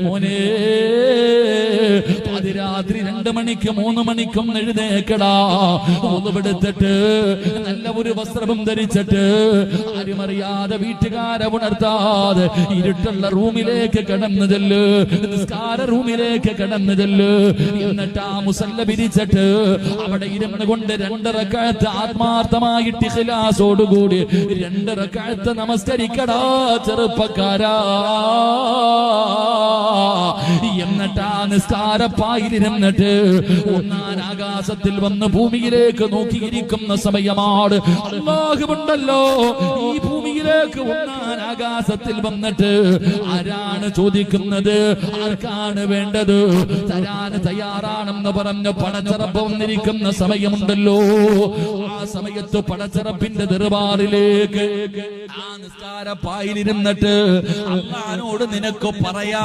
മോനെ പാതിരാത്രി 2 മണിക്ക് 3 മണിക്കും എഴുന്നേക്കടാ. ഒന്നുപെടുത്തിട്ട് നല്ല ഒരു വസ്ത്രം ധരിച്ചിട്ട് ആരും അറിയാതെ വീട്ടുകാരെ ഉണർത്താതെ ഇരുട്ടുള്ള റൂമിലേക്ക് കടന്നു ചെല്ല്, നിസ്കാര റൂമിലേക്ക് കടന്നു ചെല്ല്. എന്നിട്ട് ആ മുസല്ല വിരിച്ചിട്ട് അവിടെ ഇരുന്ന് കൊണ്ട് 2 റക്അത്ത് ആത്മാർത്ഥമായിട്ട് ഇഖ്ലാസോടുകൂടി 2 റക്അത്ത് നമസ്കരിക്കടാ ചെറുപ്പക്കാരാ. എന്നിട്ട് ആ നിസ്കാരപ്പായിലിരുന്നിട്ട് ഒന്നാം ആകാശത്തിൽ വന്ന് ഭൂമിയിലേക്ക് നോക്കിയിരിക്കുന്ന സമയമാണ്. അല്ലാഹുവുണ്ടല്ലോ ഈ ഭൂമിയിലേക്ക് ഒന്നാം ആകാശത്തിൽ വന്നിട്ട് ആരാണ് ചോദിക്കുന്നത്, ആർക്കാണ് വേണ്ടത്, തരാൻ തയ്യാറാണെന്ന് പറഞ്ഞ് പടച്ചറപ്പ് വന്നിരിക്കുന്ന സമയമുണ്ടല്ലോ. ആ സമയത്ത് പടച്ചറപ്പിന്റെ ദർബാറിലേക്ക് ആ നിസ്കാരപ്പായിലിരുന്നിട്ട് അല്ലാഹുവോട് നിനക്ക് പറയാ